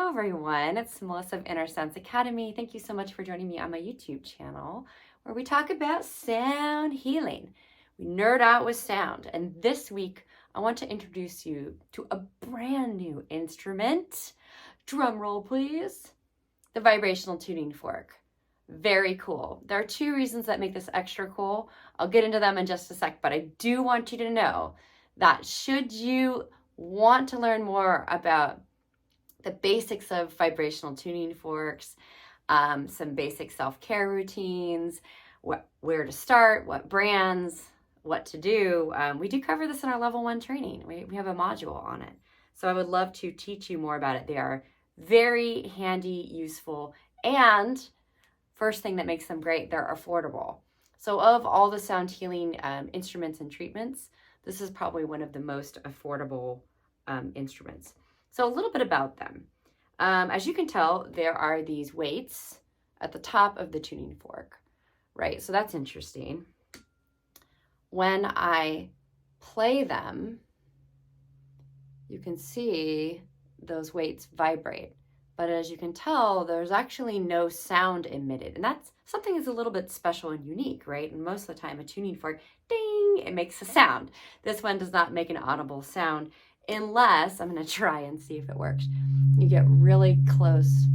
Hello everyone, it's Melissa of Inner Sense Academy. Thank you so much for joining me on my YouTube channel where we talk about sound healing. We nerd out with sound, and this week I want to introduce you to a brand new instrument. Drum roll please. The vibrational tuning fork. Very cool. There are two reasons that make this extra cool. I'll get into them in just a sec, but I do want you to know that should you want to learn more about the basics of vibrational tuning forks, some basic self-care routines, where to start, what brands, what to do. We do cover this in our level 1 training. We have a module on it. So I would love to teach you more about it. They are very handy, useful, and first thing that makes them great, they're affordable. So of all the sound healing instruments and treatments, this is probably one of the most affordable instruments. So a little bit about them. As you can tell, there are these weights at the top of the tuning fork, right? So that's interesting. When I play them, you can see those weights vibrate. But as you can tell, there's actually no sound emitted. And that's something that's a little bit special and unique, right? And most of the time, a tuning fork, ding, it makes a sound. This one does not make an audible sound unless, I'm going to try and see if it works. You get really close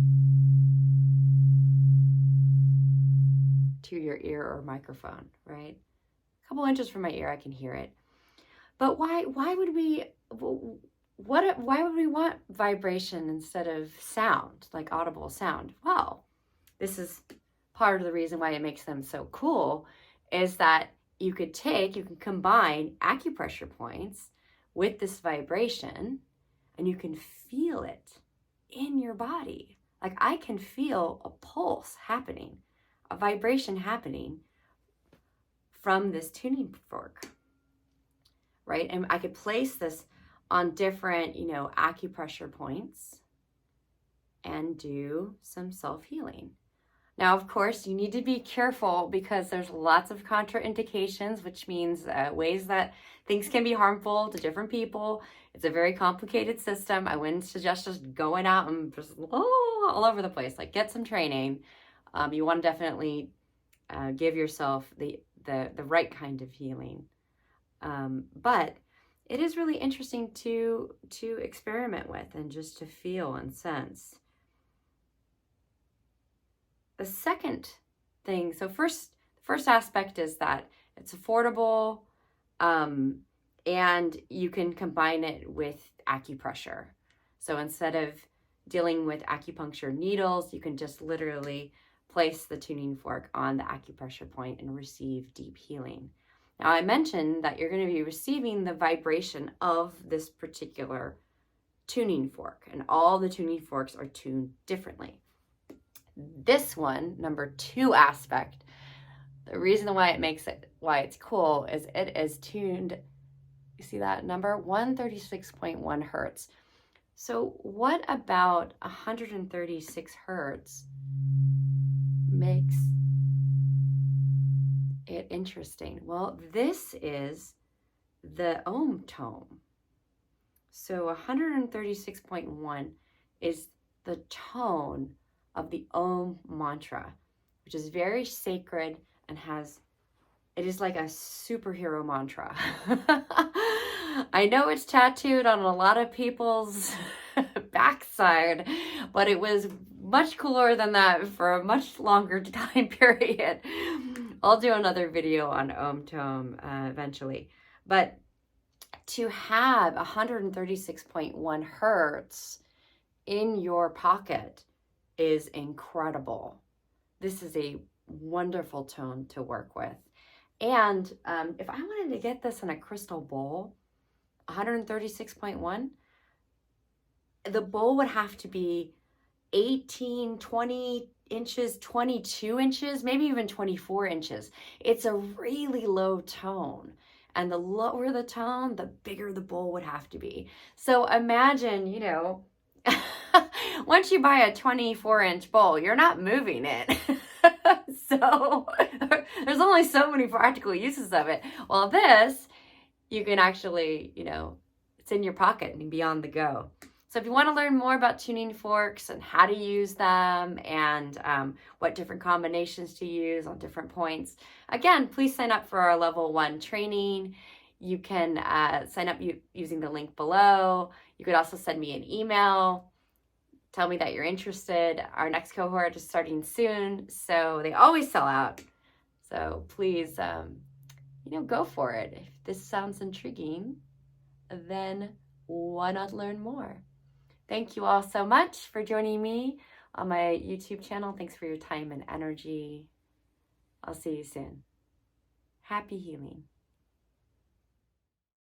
to your ear or microphone, right? A couple inches from my ear, I can hear it. But why would we want vibration instead of sound, like audible sound? Well, this is part of the reason why it makes them so cool, is that you can combine acupressure points with this vibration, and you can feel it in your body. Like I can feel a pulse happening, a vibration happening from this tuning fork, right? And I could place this on different, acupressure points and do some self-healing. Now, of course, you need to be careful because there's lots of contraindications, which means ways that things can be harmful to different people. It's a very complicated system. I wouldn't suggest just going out and just all over the place. Like, get some training. You want to definitely give yourself the right kind of healing. But it is really interesting to experiment with and just to feel and sense. The second thing, so first aspect is that it's affordable, and you can combine it with acupressure. So instead of dealing with acupuncture needles, you can just literally place the tuning fork on the acupressure point and receive deep healing. Now, I mentioned that you're going to be receiving the vibration of this particular tuning fork, and all the tuning forks are tuned differently. This one, number 2 aspect, the reason why it's cool is it is tuned, you see that number, 136.1 hertz. So what about 136 hertz makes it interesting? Well, this is the ohm tone. So 136.1 is the tone of the Om mantra, which is very sacred and it is like a superhero mantra. I know it's tattooed on a lot of people's backside, but it was much cooler than that for a much longer time period. I'll do another video on Om Tone eventually. But to have 136.1 hertz in your pocket is incredible. This is a wonderful tone to work with. And if I wanted to get this in a crystal bowl, 136.1, the bowl would have to be 18, 20 inches, 22 inches, maybe even 24 inches. It's a really low tone. And the lower the tone, the bigger the bowl would have to be. So imagine, once you buy a 24-inch bowl, you're not moving it. So there's only so many practical uses of it. Well, this, you can actually, it's in your pocket and be on the go. So if you want to learn more about tuning forks and how to use them and what different combinations to use on different points, again, please sign up for our level 1 training. You can sign up using the link below. You could also send me an email. Tell me that you're interested. Our next cohort is starting soon, so they always sell out. So please, go for it. If this sounds intriguing, then why not learn more? Thank you all so much for joining me on my YouTube channel. Thanks for your time and energy. I'll see you soon. Happy healing.